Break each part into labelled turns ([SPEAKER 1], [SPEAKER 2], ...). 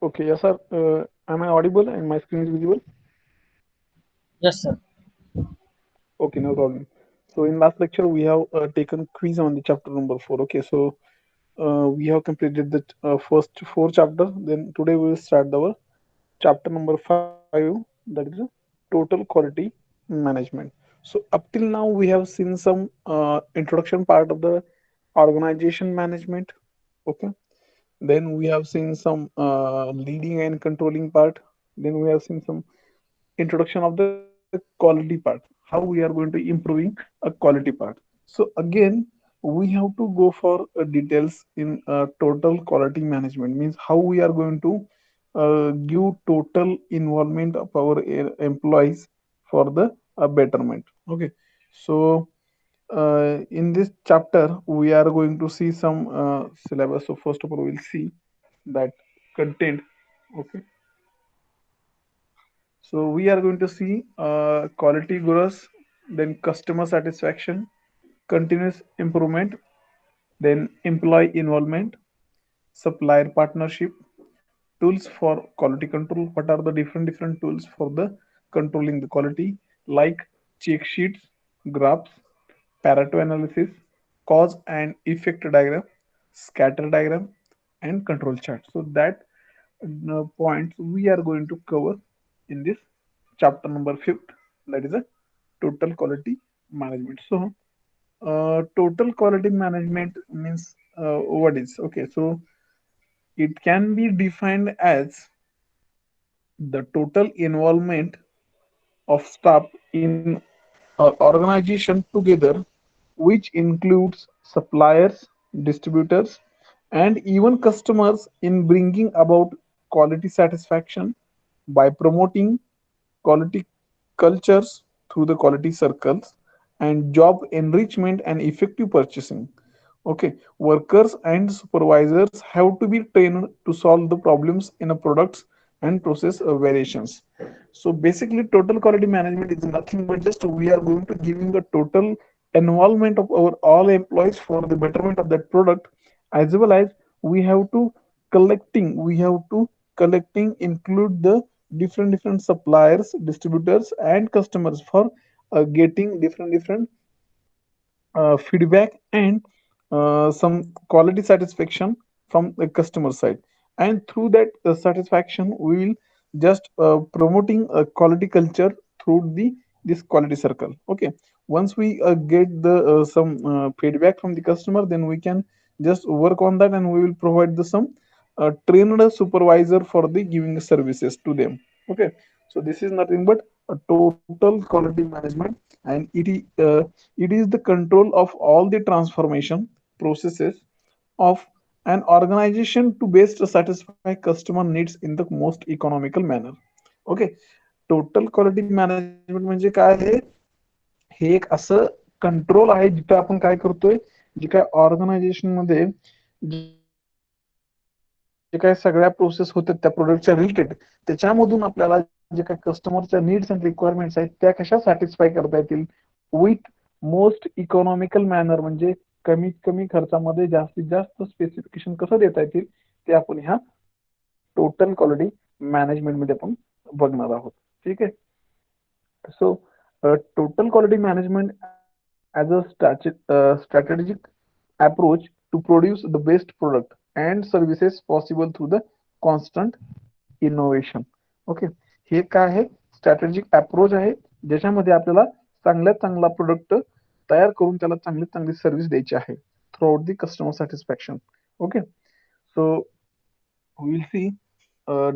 [SPEAKER 1] Okay, yes, sir. Am I audible and my screen is visible?
[SPEAKER 2] Yes, sir.
[SPEAKER 1] Okay, no problem. So in last lecture we have taken quiz on the chapter number 4. Okay, so we have completed the first four chapters. Then today we will start our chapter number 5. That is total quality management. So up till now we have seen some introduction part of the organization management. Okay. Then we have seen some leading and controlling part. Then we have seen some introduction of the quality part, how we are going to improving a quality part. So again, we have to go for details in total quality management, means how we are going to give total involvement of our employees for the betterment. Okay, so in this chapter we are going to see some syllabus. So first of all we'll see that content. Okay, so we are going to see quality growth, then customer satisfaction, continuous improvement, then employee involvement, supplier partnership, tools for quality control. What are the different tools for the controlling the quality, like check sheets, graphs, Pareto analysis, cause and effect diagram, scatter diagram, and control chart. So that points we are going to cover in this chapter number fifth, that is a total quality management. So total quality management means what is okay. So it can be defined as the total involvement of staff in organization together, which includes suppliers, distributors, and even customers in bringing about quality satisfaction by promoting quality cultures through the quality circles and job enrichment and effective purchasing. Okay, workers and supervisors have to be trained to solve the problems in a products and process variations. So basically total quality management is nothing but just we are going to giving a total involvement of our all employees for the betterment of that product, as well as we have to include the different suppliers, distributors, and customers for getting different feedback and some quality satisfaction from the customer side. And through that satisfaction we will just promoting a quality culture through the this quality circle. Okay, once we get the some feedback from the customer, then we can just work on that and we will provide the some trained supervisor for the giving services to them. Okay, so this is nothing but a total quality management, and it is the control of all the transformation processes of an organization to best satisfy customer needs in the most economical manner. Okay, total quality management म्हणजे काय आहे, हे एक असं control आहे जिथे आपण काय करतोय, जे काय ऑर्गनायझेशन मध्ये जे काय सगळ्या प्रोसेस होतात त्या प्रोडक्टच्या रिलेटेड, त्याच्यामधून आपल्याला जे काय कस्टमरच्या नीड्स अँड रिक्वायरमेंट्स आहेत त्या कशा सॅटिस्फाय करता येतील विथ मोस्ट इकॉनॉमिकल मॅनर, म्हणजे कमीत कमी खर्चामध्ये जास्तीत जास्त स्पेसिफिकेशन कसं देता येतील ते आपण ह्या टोटल क्वालिटी मॅनेजमेंट मध्ये आपण बघणार आहोत. ठीक आहे. So total quality management as a strategic approach to produce the best product and services possible through the constant innovation. Okay, हे काय आहे, स्ट्रॅटेजिक अप्रोच आहे ज्याच्यामध्ये आपल्याला चांगल्यात चांगला प्रोडक्ट तयार करून त्याला चांगली चांगली सर्व्हिस द्यायची आहे through out the customer satisfaction. Okay, so we will see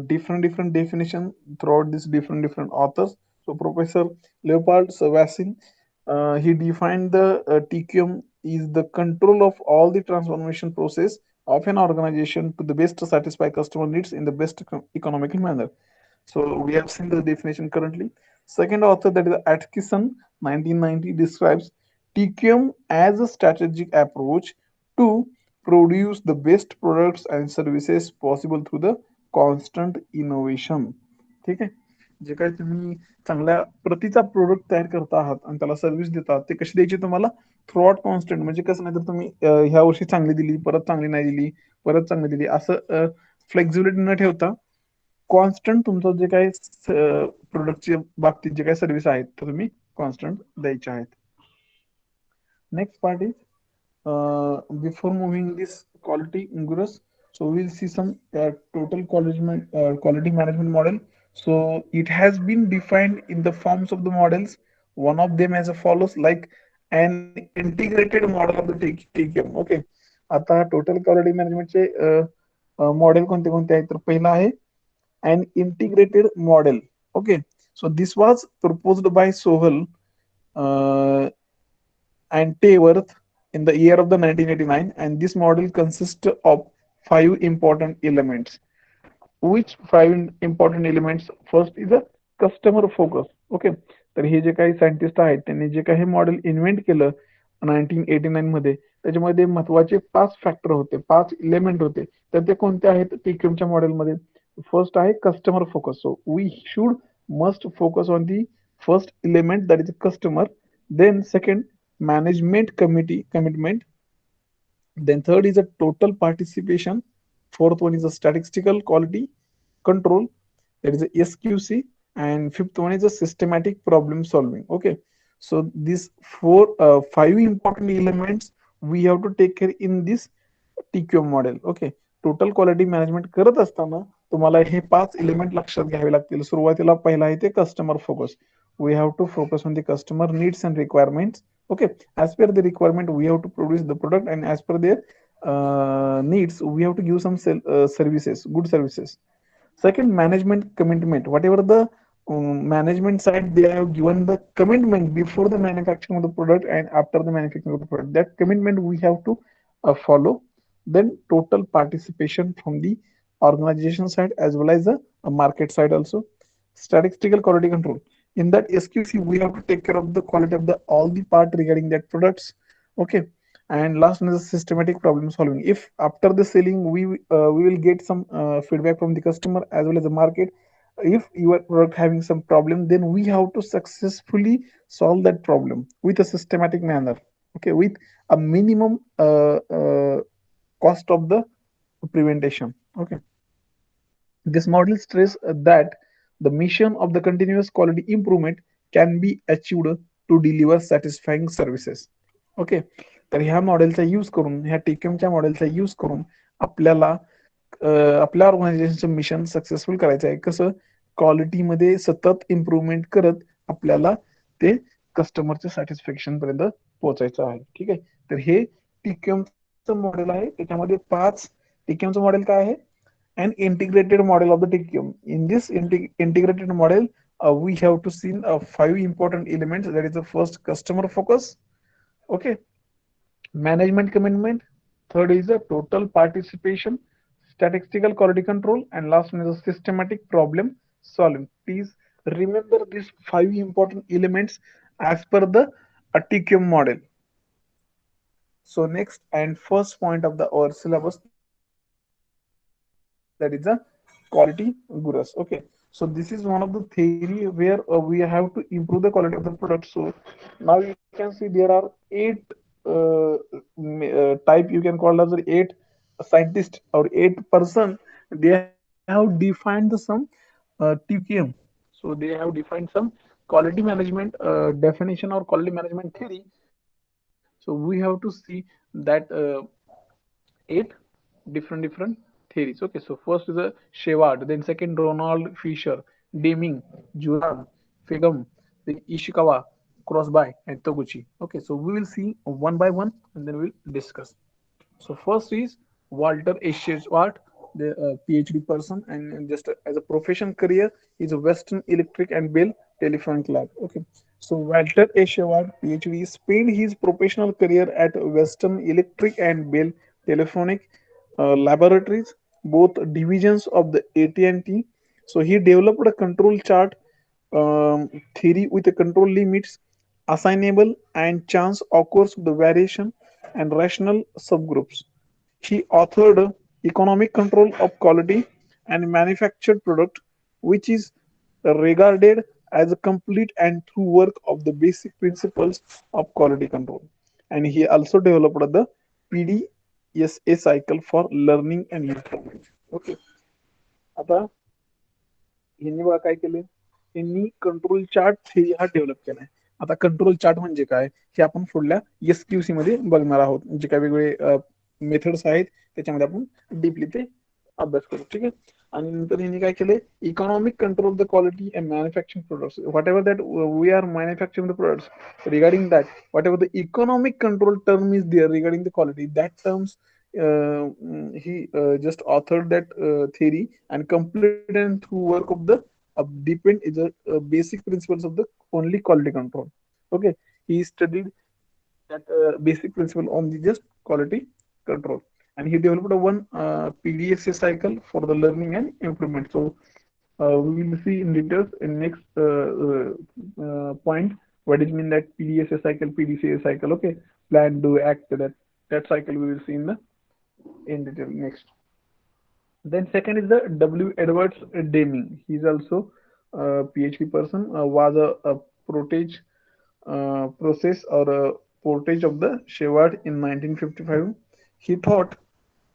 [SPEAKER 1] different definition throughout these different authors. So Professor Leopold Savassin, he defined the TQM is the control of all the transformation process of an organization to the best to satisfy customer needs in the best economical manner. So we have seen the definition currently. Second author, that is Atkinson, 1990, describes TQM as a strategic approach to produce the best products and services possible through the constant innovation. ठीक आहे, जे काही तुम्ही चांगल्या प्रतीचा product तयार करता आहात आणि त्याला सर्व्हिस देतात ते कशी द्यायची तुम्हाला, थ्रू आउट कॉन्स्टंट. म्हणजे कसं नाही तर तुम्ही ह्या वर्षी चांगली दिली, परत चांगली नाही दिली, परत चांगली दिली, असं फ्लेक्झिबिलिटी न ठेवता कॉन्स्टंट तुमचं जे काही प्रोडक्टच्या बाबतीत जे काही सर्व्हिस आहेत तर तुम्ही कॉन्स्टंट द्यायचे आहेत. Next part is before moving this quality gurus, so we'll see some total quality management model. So it has been defined in the forms of the models. One of them as a follows, like an integrated model of the TQM. Okay, आता total quality management चे model कोणते कोणते आहेत तर पहिला आहे an integrated model. Okay, so this was proposed by Sohal uh, and Tayworth in the year of the 1989, and this model consists of five important elements. Which five important elements? First is a customer focus. Okay, तर हे जे काही scientist आहेत त्यांनी जे काही model invent केलं 1989 मध्ये, त्याच्यामध्ये महत्वाचे 5 factor होते, 5 इलेमेंट होते. तर ते कोणते आहेत टीक्यूमच्या मॉडेलमध्ये? फर्स्ट आहे customer focus. So we should must focus on the first element, that is customer. Then second, management committee commitment. Then third is a total participation. Fourth one is a statistical quality control, that is a SQC. And fifth one is a systematic problem solving. Okay, so these five important elements we have to take care in this TQM model. Okay, total quality management करत असताना तुम्हाला हे 5 element लक्षात घ्यावे लागतील. सुरुवातीला पहिला आहे ते customer focus. We have to focus on the customer needs and requirements. Okay, as per the requirement we have to produce the product, and as per their needs we have to give some services, good services. Second, management commitment. Whatever the management side they have given the commitment before the manufacturing of the product and after the manufacturing of the product, that commitment we have to follow. Then total participation from the organization side as well as the market side also. Statistical quality control. In that SQC, we have to take care of the quality of the all the part regarding that products. Okay. And last one is systematic problem solving. If after the selling we will get some feedback from the customer as well as the market. If your product having some problem, then we have to successfully solve that problem with a systematic manner. Okay, with a minimum cost of the prevention. Okay, this model stress that the mission of the continuous quality improvement can be achieved to deliver satisfying services. Okay, तर ह्या मॉडेलचा use करून, ह्या टीकेमच्या मॉडेलचा use करून आपल्याला आपल्या ऑर्गनायझेशनचं mission successful करायचं आहे. कसं? क्वालिटीमध्ये सतत इम्प्रूव्हमेंट करत आपल्याला ते कस्टमरच्या सॅटिस्फॅक्शन पर्यंत पोहोचायचं आहे. ठीक आहे, तर हे टीकेमचं मॉडेल आहे. त्याच्यामध्ये 5 टीकेमचं मॉडेल काय आहे? an integrated model of the TQM. In this integrated model, we have to see 5 important elements. That is the first, customer focus. Okay, management commitment. Third is the total participation, statistical quality control, and last one is the systematic problem solving. Please remember these 5 important elements as per the TQM model. So next and first point of the our syllabus, that is the quality gurus. Okay, so this is one of the theory where we have to improve the quality of the product. So now you can see there are 8 type, you can call as 8 scientists or 8 person. They have defined some TQM. So they have defined some quality management definition or quality management theory. So we have to see that 8 different theories. Okay, so first is a Schwart, then second Ronald Fisher, Deming, Juran, Fegum, then Ishikawa, Crossby, and Toguchi. Okay, so we will see one by one and then we'll discuss. So first is Walter Schwart, the PhD person, and just as a profession career, he's a Western Electric and Bell Telephonic Lab. Okay, so Walter Schwart, PhD, spent his professional career at Western Electric and Bell Telephonic Laboratories, both divisions of the AT&T. So he developed a control chart theory with the control limits, assignable and chance occurs the variation and rational subgroups. He authored Economic Control of Quality and Manufactured Product, which is regarded as a complete and true work of the basic principles of quality control. And he also developed the PDSA cycle for learning and improvement. Okay. आता यांनी बघा काय केले, यांनी control chart theory हा develop केलाय. आता control chart म्हणजे काय हे आपण पुढल्या एसक्यूसी मध्ये बघणार आहोत. जे काय वेगवेगळे मेथड्स आहेत त्याच्यामध्ये आपण डीपली ते अभ्यास करू. ठीक आहे. आणि नंतर यांनी काय केले, economic control the quality and manufacturing products, whatever that we are manufacturing the products, regarding that whatever the economic control term is there regarding the quality, that terms he just authored that theory and completed and through work of the depend is a basic principles of the only quality control. Okay, he studied that basic principle on the just quality control, and he developed a one PDSA cycle for the learning and improvement. So we will see in details in next point what does mean that PDSA cycle, PDCA cycle. Okay, plan, do, act, that cycle we will see in detail next. Then second is the W. Edwards Deming. He's also a PhD person. Was a portage process or a portage of the Schwart in 1955. He taught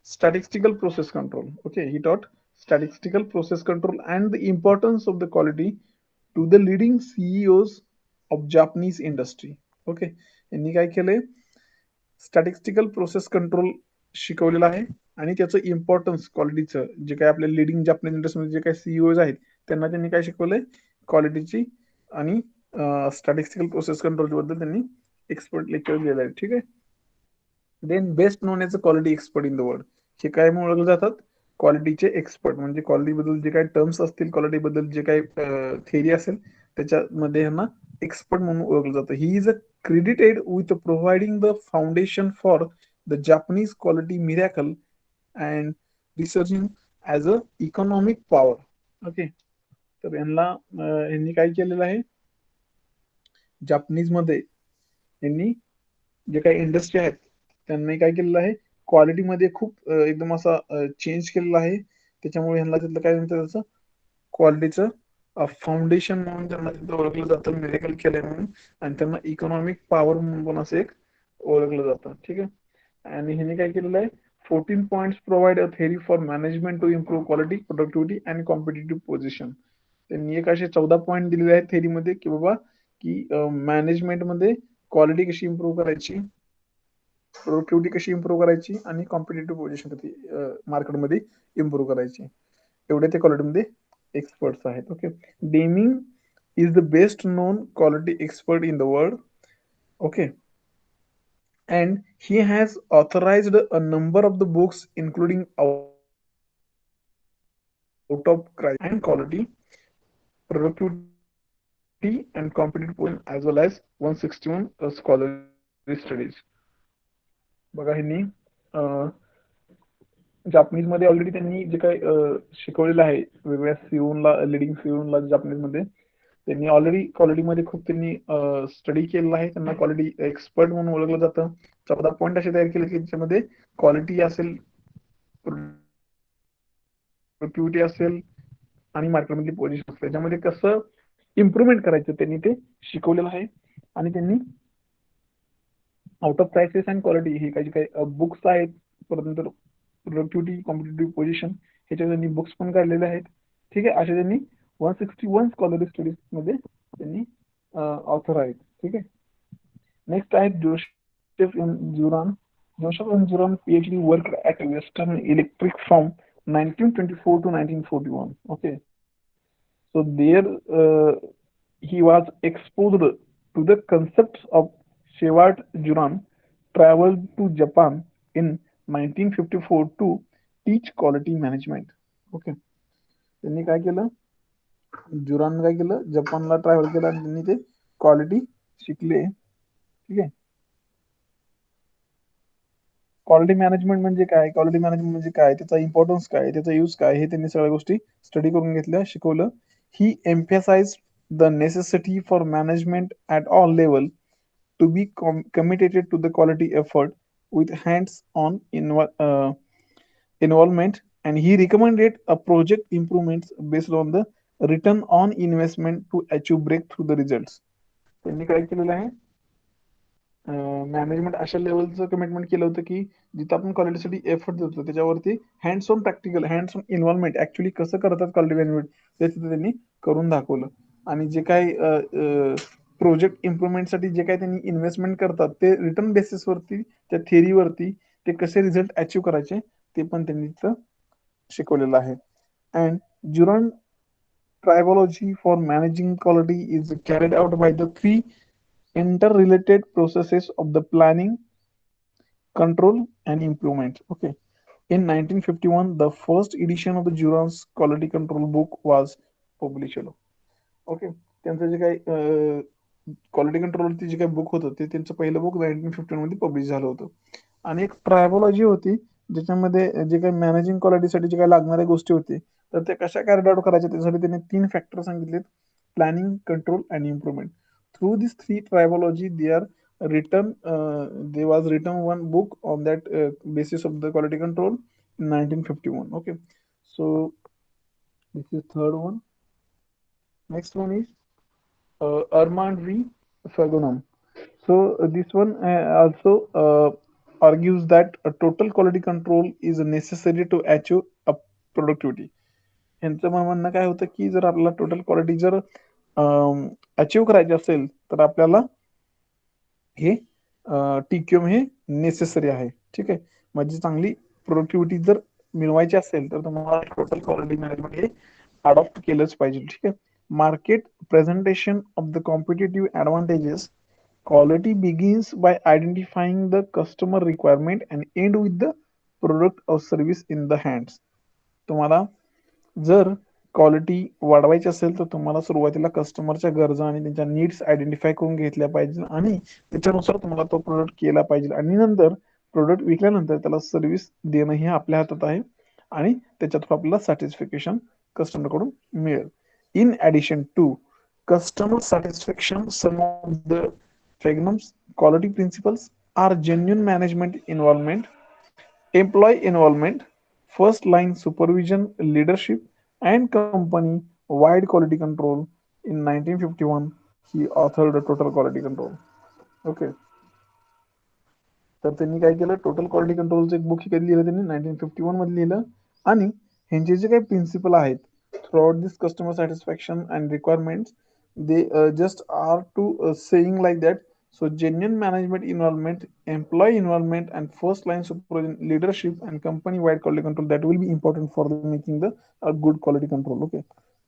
[SPEAKER 1] statistical process control. Okay, he taught statistical process control and the importance of the quality to the leading CEOs of Japanese industry. Okay, यांनी काय केलंय, statistical process control शिकवलेलं आहे आणि त्याचं importance क्वालिटीचं, जे काही आपल्या लिडिंग जापनीज इंडस्ट्रीमध्ये जे काही सीईओज आहेत त्यांना त्यांनी काय शिकवलंय, क्वालिटीची आणि स्टॅटिस्टिकल प्रोसेस कंट्रोल बद्दल त्यांनी एक्सपर्ट लेक्चर दिलेलं आहे. ठीक आहे. Then best known as a quality expert in the world, हे काय म्हणून ओळखले जातात, क्वालिटीचे एक्सपर्ट. म्हणजे क्वालिटी बद्दल जे काही टर्म्स असतील, क्वालिटी बद्दल जे काही थेरी असेल त्याच्यामध्ये ह्यांना एक्सपर्ट म्हणून ओळखलं जातं. He is a credited with providing the foundation for the Japanese quality miracle and researching as a economic power. Okay, तर यांनी काय केलेलं आहे, जापनीज मध्ये यांनी जे काही इंडस्ट्री आहेत त्यांनी काय केलेलं आहे, क्वालिटीमध्ये खूप एकदम असा चेंज केलेला आहे. त्याच्यामुळे ह्यांना तिथलं काय म्हणतात, त्याचं क्वालिटीचं फाउंडेशन म्हणून त्यांना तिथं ओळखलं जातं, मिरेकल केलंय म्हणून. आणि त्यांना इकॉनॉमिक पॉवर म्हणून पण असं एक ओळखलं जातं. ठीक आहे. आणि ह्याने काय केलेलं आहे, 14 points provide a theory for management to improve quality, productivity and competitive position. त्यांनी एक असे 14 पॉईंट दिलेले आहेत थेरीमध्ये की बाबा की मॅनेजमेंटमध्ये क्वालिटी कशी इम्प्रूव्ह करायची, प्रोडक्टिव्हिटी कशी इम्प्रूव्ह करायची आणि कॉम्पिटेटिव्ह पोझिशन कशी मार्केटमध्ये इम्प्रूव्ह करायची, एवढे ते क्वालिटीमध्ये एक्सपर्ट्स आहेत. Okay. Deming is the best known quality expert in the world. Okay, and he has authorized a number of the books including Out of Crisis and Quality, Productivity and Competitive Position, as well as 161 scholarly studies. बघा ह्यांनी Japanese मध्ये already त्यांनी जे काही शिकवलेलं आहे वेगवेगळ्या सीओनला, leading सीओनला Japanese मध्ये, त्यांनी ऑलरेडी क्वालिटीमध्ये खूप त्यांनी स्टडी केलेला आहे. त्यांना क्वालिटी एक्सपर्ट म्हणून ओळखलं जातं. 14 पॉईंट असे तयार केले की ज्याच्यामध्ये क्वालिटी असेल, प्रोडक्टिव्हिटी असेल आणि मार्केटमधली पोझिशन असेल, त्याच्यामध्ये कसं इम्प्रुव्हमेंट करायचं त्यांनी ते शिकवलेलं आहे. आणि त्यांनी out of crisis and quality हे काही काही बुक्स आहेत, परत प्रोडक्टिव्हिटी, कॉम्पिटेटिव्ह पोझिशन ह्याच्या त्यांनी बुक्स पण काढलेले आहेत. ठीक आहे. असे त्यांनी 161 स्कॉलरी स्टडीज मध्ये त्यांनी ऑथर आहेत. ठीक आहे. नेक्स्ट आहे Joseph in Juran. Joseph in Juran PhD work at Western Electric from 1924 to 1941. Okay, so there he was exposed to the concepts of Schwart. Juran traveled to Japan in 1954 to teach quality management. Okay, त्यांनी काय केलं, जुरान काय केलं, जपानला travel केलं आणि त्यांनी ते क्वालिटी शिकले. ठीक आहे. क्वालिटी मॅनेजमेंट म्हणजे काय, क्वालिटी मॅनेजमेंट म्हणजे काय, त्याचा इम्पॉर्टन्स काय, त्याचा यूज काय, हे त्यांनी सगळ्या गोष्टी स्टडी करून घेतल्या, शिकवलं. He emphasize the necessity for management at all level to be committed to the quality effort with hands-on involvement, and he recommended a project improvements based on the return on investment to achieve breakthrough the results. त्यांनी काय केलेलं आहे, management अशा लेवलचं commitment केलं होतं की जिथं आपण क्वालिटीसाठी एफर्ट देतो त्याच्यावरती hands on practical hands on involvement actually कसं करतात क्वालिटी मॅनेजमेंट ते तिथं त्यांनी करून दाखवलं. आणि जे काही प्रोजेक्ट इम्प्रुव्हमेंटसाठी जे काही त्यांनी इन्व्हेस्टमेंट करतात ते रिटर्न बेसिसवरती त्या थेअरीवरती ते कसे रिझल्ट अचीव्ह करायचे ते पण त्यांनी तिथं शिकवलेलं आहे. And Juran tribology for managing quality is carried out by the three interrelated processes of the planning, control, and improvement. Okay. In 1951, the first edition of the Juran's quality control book was published. Okay. त्यांचं जे काही quality कंट्रोलवरती जे काही book होतं ते त्यांचं पहिलं book 1951 मध्ये publish झालं होतं. आणि एक ट्रायबॉलॉजी होती ज्याच्यामध्ये जे काही मॅनेजिंग क्वालिटीसाठी जे काही लागणाऱ्या गोष्टी होती तर त्या कशा कॅरी आउट करायच्या त्यासाठी त्यांनी 3 फॅक्टर सांगितलेत: planning, control and improvement. Through this 3 tribology they are written there was written one book on that basis of the quality control in 1951. Okay, so this is third one. Next one is Armand V. Fagunam. So this one also argues that a total quality control is necessary to achieve a productivity. यांचं म्हणणं काय होतं की जर आपल्याला total quality जर achieve करायची असेल तर आपल्याला हे टीक्यूएम हे नेसेसरी आहे. ठीक आहे. म्हणजे चांगली प्रोडक्टिव्हिटी जर मिळवायची असेल तर तुम्हाला टोटल क्वालिटी मॅनेजमेंट हे अडॉप्ट केलंच पाहिजे. ठीक आहे. Market presentation of the competitive advantages. Quality begins by identifying the customer requirement and end with the product or service in the hands. तुम्हाला जर क्वालिटी वाढवायची असेल तर तुम्हाला सुरुवातीला कस्टमरच्या गरजा आणि त्यांच्या नीड्स आयडेंटिफाय करून घेतल्या पाहिजे आणि त्याच्यानुसार तुम्हाला तो प्रोडक्ट केला पाहिजे आणि नंतर प्रोडक्ट विकल्यानंतर त्याला सर्व्हिस देणं हे आपल्या हातात आहे आणि त्याच्यात आपल्याला सॅटिस्फिकेशन कस्टमरकडून मिळेल. In addition to customer satisfaction, some of the Fagnum's quality principles are genuine management involvement, employee involvement, first line supervision, leadership, and company wide quality control. In 1951, he authored a total quality control. Okay. तर त्यांनी काय केलं, total quality कंट्रोलचं एक book कधी लिहिलं त्यांनी 1951 मध्ये लिहिलं. आणि ह्यांचे जे काही प्रिन्सिपल आहेत throughout this customer satisfaction and requirements they just are to saying like that. So genuine management involvement, employee involvement, and first line supervision, leadership, and company wide quality control, that will be important for the making the good quality control. Okay.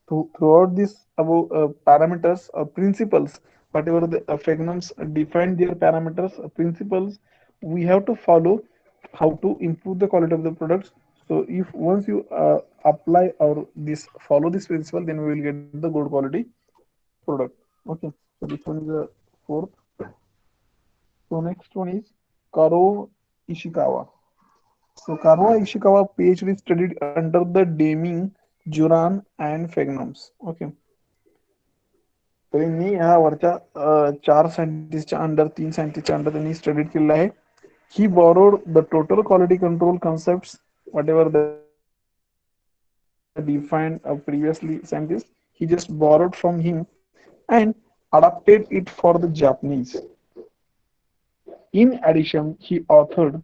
[SPEAKER 1] Throughout this above parameters or principles, whatever the Fagnums define their parameters principles, we have to follow how to improve the quality of the products. So if once you apply or this follow this principle, then we will get the good quality product. Okay, so this one is the fourth. So next one is Karo Ishikawa. So Karo Ishikawa PhD studied under the Deming, Juran and Fagnums. Okay. तर यांनी ह्या वरच्या 4 सायंटिस्टच्या under 3 सायंटिस्टच्या under त्यांनी studied केलेलं आहे. He borrowed the total quality control concept whatever the defined previously scientist. He just borrowed from him and adapted it for the Japanese. In addition, he authored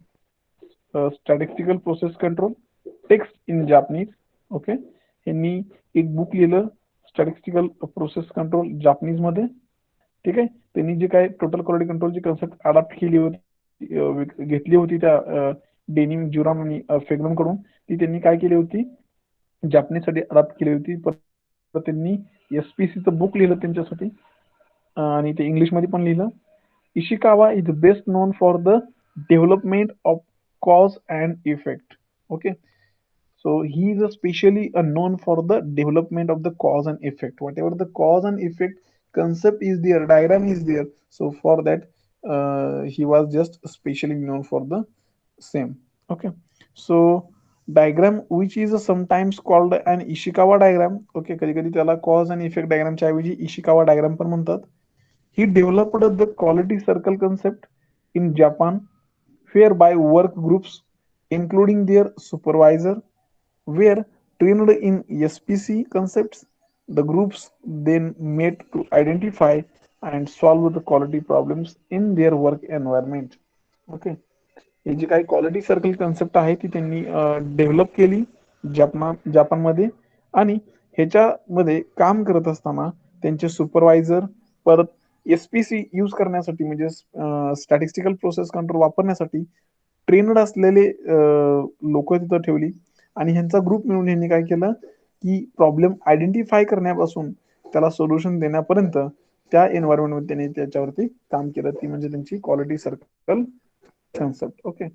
[SPEAKER 1] statistical process control text in Japanese. Okay. यांनी एक book लिहिलं statistical process control Japanese मध्ये. ठीक आहे. त्यांनी जे काय total quality कंट्रोलची concept adopt केली होती घेतली होती त्या डेनिम, ज्युराम आणि फेग्रम कडून, ती त्यांनी काय केली होती जापनीज साठी अडॉप्ट केली होती. परत त्यांनी एसपीसीचं बुक लिहिलं त्यांच्यासाठी आणि ते इंग्लिश मध्ये पण लिहिलं. Ishikawa is best known for the development of cause and effect. Okay, so he is especially known for the development of the cause and effect. Whatever the cause and effect concept is there, diagram is there. So for that, he was just especially known for the same. Okay, so diagram which is sometimes called an Ishikawa diagram. Okay, कधी कधी त्याला cause and effect diagram च्या ऐवजी Ishikawa diagram पण म्हणतात. He developed the quality circle concept in Japan, whereby work groups, including their supervisor, were trained in SPC concepts. The groups then met to identify and solve the quality problems in their work environment. Okay. ही जी काही quality circle concept आहे ती त्यांनी develop केली जपानमध्ये. आणि ह्याच्यामध्ये काम करत असताना त्यांचे सुपरवायझर, परत एसपीसी यूज करण्यासाठी म्हणजे स्टॅटिस्टिकल प्रोसेस कंट्रोल वापरण्यासाठी ट्रेनड असलेले लोक तिथं ठेवली. आणि ह्यांचा ग्रुप मिळून ह्यांनी काय केलं की प्रॉब्लेम आयडेंटिफाय करण्यापासून त्याला सोल्युशन देण्यापर्यंत त्या एन्व्हायरमेंटमध्ये त्यांनी त्याच्यावरती काम केलं. ती म्हणजे त्यांची quality circle concept. Okay,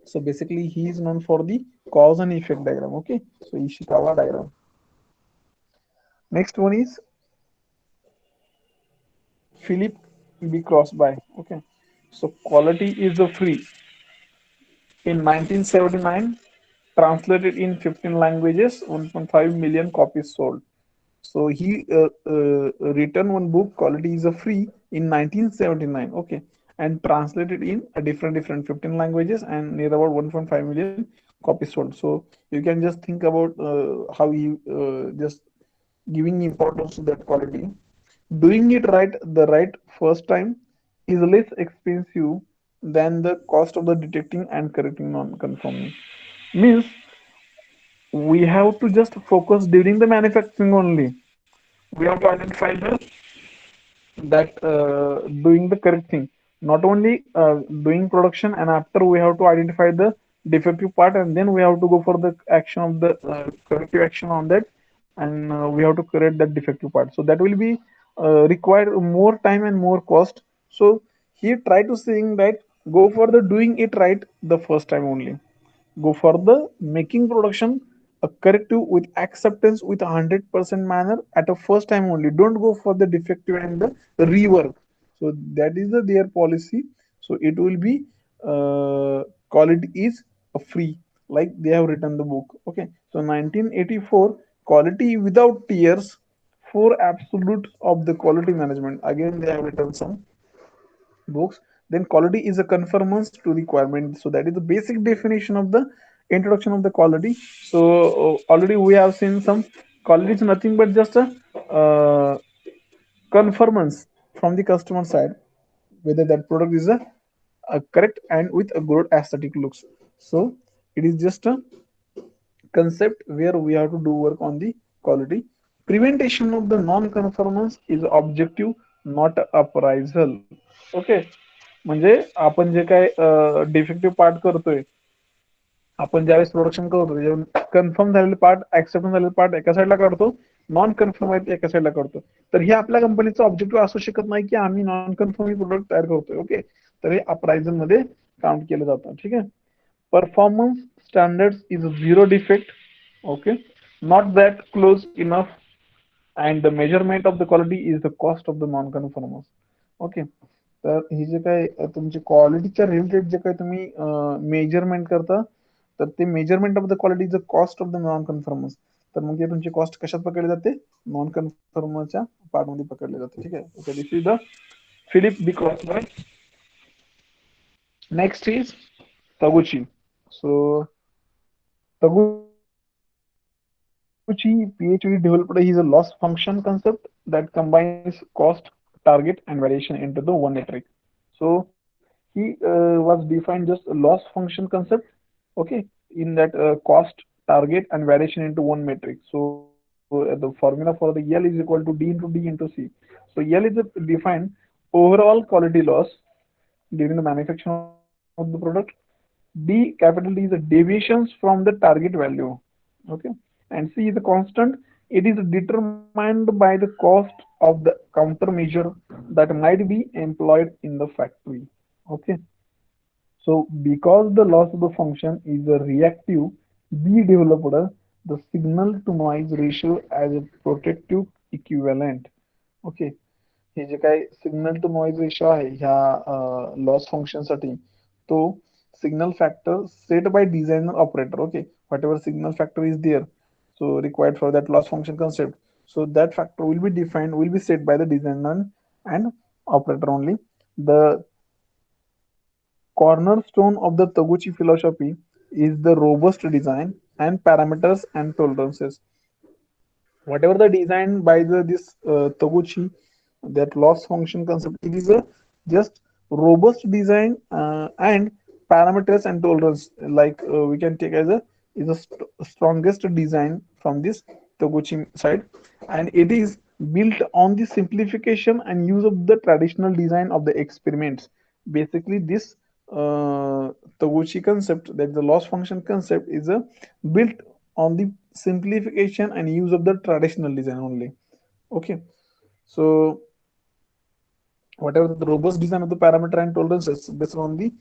[SPEAKER 1] so basically he is known for the cause and effect diagram. Okay, so Ishikawa diagram. Next one is Philip B. Crossby. Okay, so quality is the free. In 1979, translated in 15 languages, 1.5 million copies sold. So he written one book, Quality is a Free, in 1979. Okay, and translated in a different 15 languages and near about 1.5 million copies sold. So you can just think about how he just giving importance to that quality. Doing it right the right first time is less expensive than the cost of the detecting and correcting non-conforming. Means we have to just focus during the manufacturing only. We have to identify the that doing the correct thing, not only doing production, and after we have to identify the defective part, and then we have to go for the action of the corrective action on that, and we have to correct that defective part. So that will be require more time and more cost. So he try to saying that go for the doing it right the first time only. Go for the making production a corrective with acceptance with 100% manner at a first time only. Don't go for the defective and the rework. So that is their policy. So it will be quality is a free, like they have written the book. Okay, so 1984, quality without tears, four absolutes of the quality management. Again they have written some books. Then quality is a conformance to requirement. So that is the basic definition of the introduction of the quality. So already we have seen some quality is nothing but just a conformance from the customer side whether that product is a correct and with a good aesthetic looks. So it is just a concept where we have to do work on the quality. Prevention of the non-conformance is objective, not appraisal. Okay, म्हणजे आपण जे काय defective part करतोय, आपण ज्यावेळेस production करतो confirm झालेले part, acceptance झालेले part एका साईडला काढतो, नॉन कन्फर्म आहे ते एका साईडला काढतो. तर हे आपल्या कंपनीचं ऑब्जेक्टिव्ह असू शकत नाही की आम्ही नॉन कन्फर्म प्रोडक्ट तयार करतोय. ओके, तर हे अप्रायझल मध्ये काउंट केलं जातं. ठीक आहे. Performance standards is zero defect. Okay, not that close enough, and the measurement of the quality is the cost of the non-conformance. Okay, तर हे जे काय तुमचे क्वालिटीच्या रिलेटेड जे काही तुम्ही मेजरमेंट करता, तर ते measurement of the quality is the cost of the non conformance. तर मग ते तुमची कॉस्ट कशात पकडली जाते? नॉन कन्फर्मच्या पार्टमध्ये पकडले जाते. ठीक आहे. Okay, this is the Philip B Crosby. Next is Taguchi. So Taguchi PhD developed is a loss function concept that combines cost, target, and variation into the one metric. So he was defined just a loss function concept. Okay, in that cost, target, and variation into one metric. So the formula for the L is equal to D into D into C. So L is a defined overall quality loss during the manufacturing of the product. D, capital D, is a deviations from the target value. Okay, and C is a constant. It is determined by the cost of the countermeasure that might be employed in the factory. Okay, so because the loss of the function is a reactive, we developed the signal to noise ratio as a protective equivalent. Okay, हे जे काय signal to noise ratio आहे ह्या loss function साठी, तो signal factor set by designer operator. Okay, whatever signal factor is there so required for that loss function concept, so that factor will be defined, will be set by the designer and operator only. The cornerstone of the Taguchi philosophy is the robust design and parameters and tolerances. Whatever the design by this Taguchi, that loss function concept. It is a just robust design and parameters and tolerance. Like we can take as a is the strongest design from this Toguchi side, and it is built on the simplification and use of the traditional design of the experiments. Basically, this Toguchi concept, that the loss function concept, is a built on the simplification and use of the traditional design only. Okay, so whatever the robust design of the parameter and tolerances based on the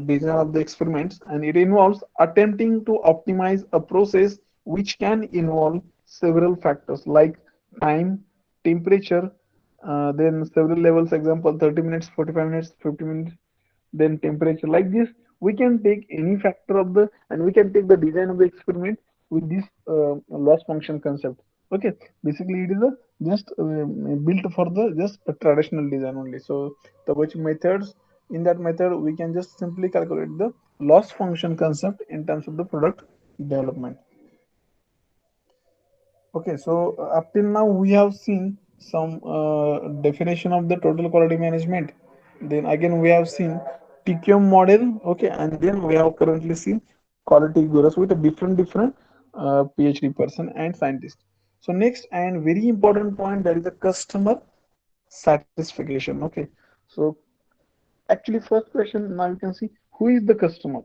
[SPEAKER 1] design of the experiments, and it involves attempting to optimize a process which can involve several factors like time, temperature, then several levels, example 30 minutes, 45 minutes, 50 minutes, then temperature. Like this, we can take any factor of the, and we can take the design of the experiment with this loss function concept. Okay, basically it is a just built for the just a traditional design only. So the which methods, in that method we can just simply calculate the loss function concept in terms of the product development. Okay, so up till now we have seen some definition of the total quality management. Then again we have seen TQM model. Okay, and then we have currently seen quality gurus with a different PhD person and scientist. So next and very important point, that is the customer satisfaction. Okay, so actually first question, now you can see who is the customer.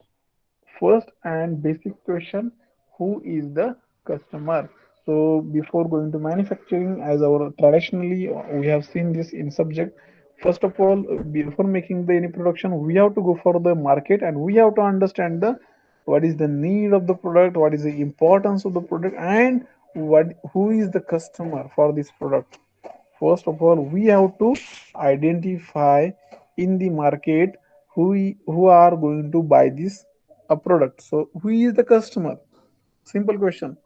[SPEAKER 1] First and basic question, who is the customer? So before going to manufacturing, as our traditionally we have seen this in subject, first of all, before making the any production, we have to go for the market, and we have to understand the what is the need of the product, what is the importance of the product, and what who is the customer for this product. First of all, we have to identify in the market who are going to buy this a product. So who is the customer? Simple question.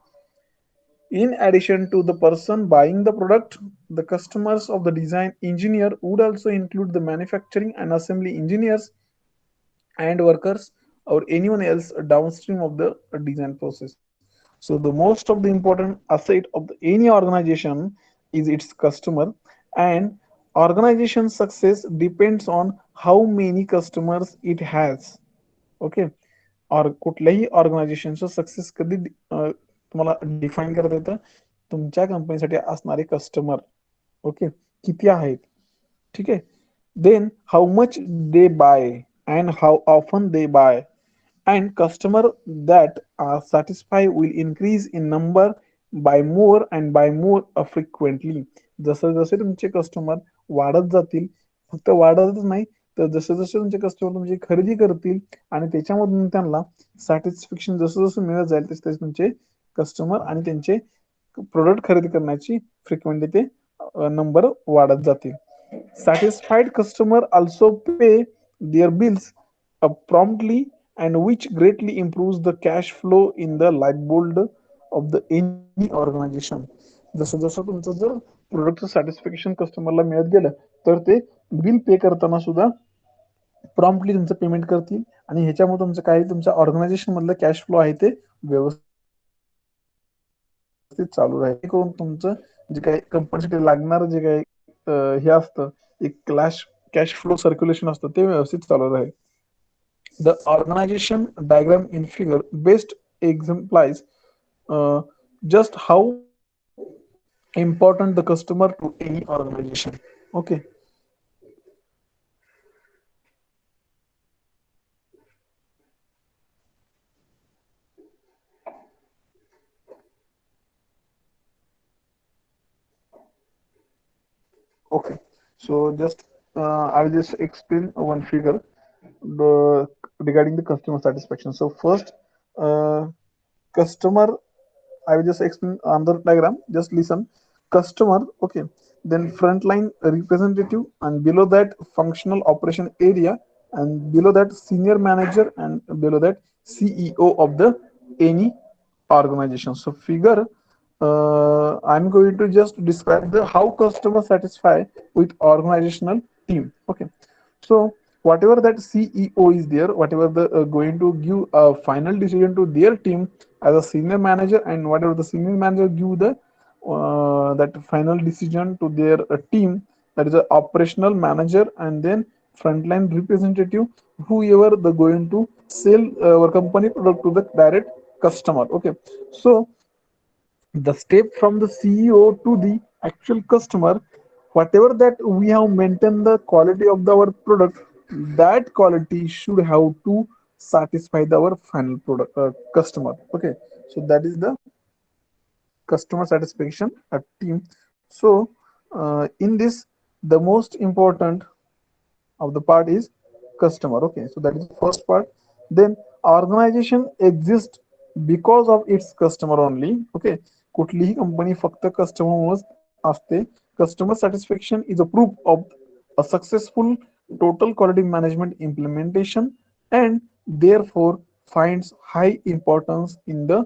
[SPEAKER 1] In addition to the person buying the product, the customers of the design engineer would also include the manufacturing and assembly engineers and workers, or anyone else downstream of the design process. So the most of the important asset of any organization is its customer, and organization success depends on how many customers it has. Okay, और कुठल्याही ऑर्गनायझेशनचं success कधी तुम्हाला define करता येतं, तुमच्या कंपनीसाठी असणारे customer. Okay, किती आहेत, ठीक आहे. Then how much they buy and how often they buy, and customer that are satisfied will increase in number by more and by more frequently. जसं जसे तुमचे कस्टमर वाढत जातील, फक्त वाढतच नाही तर जसे जसे तुमचे कस्टमर तुमची खरेदी करतील आणि त्याच्यामधून त्यांना सॅटिस्फॅक्शन जसं जसं मिळत जाईल तसे तसे तुमचे कस्टमर आणि त्यांचे प्रोडक्ट खरेदी करण्याची फ्रिक्वेंटली ते नंबर वाढत जातील. Satisfied customer also pay their bills promptly, and which greatly improves the cash flow in the lifeblood of the any organization. जसं जसं तुमचं जर प्रोडक्टचं सॅटिस्फॅक्शन कस्टमरला मिळत गेलं, तर ते बिल पे करताना सुद्धा प्रॉम्प्टली तुमचं पेमेंट करतील, आणि ह्याच्यामुळे तुमचं काय तुमच्या ऑर्गनायझेशन मधलं कॅश फ्लो आहे ते व्यवस्थित चालू राहील. करून तुमचं जे काही कंपनीसाठी लागणारं जे काही हे असतं, एक कॅश फ्लो सर्क्युलेशन असतं, ते व्यवस्थित चालू राहील. The organization diagram in figure best exemplifies uh, just how important the customer to any organization. Okay. Okay, so just I will just explain one figure the regarding the customer satisfaction. So first, customer, I will just explain another diagram. Just listen. Customer, okay. Then frontline representative, and below that functional operation area, and below that senior manager, and below that CEO of the any organization. So figure, I'm going to just describe the how customer satisfy with organizational team. Okay, so whatever that CEO is there, whatever the going to give a final decision to their team as a senior manager, and whatever the senior manager give the that final decision to their team, that is a operational manager, and then frontline representative, whoever the going to sell our company product to the direct customer. Okay, so the step from the CEO to the actual customer, whatever that we have maintained the quality of our product, that quality should have to satisfy our final product customer. Okay, so that is the customer satisfaction at team. So in this, the most important of the part is customer. Okay, so that is the first part. Then organization exists because of its customer only. Okay, कुठलीही company फक्त customer असते. Customer satisfaction is a proof of a successful total quality management implementation, and therefore finds high importance in the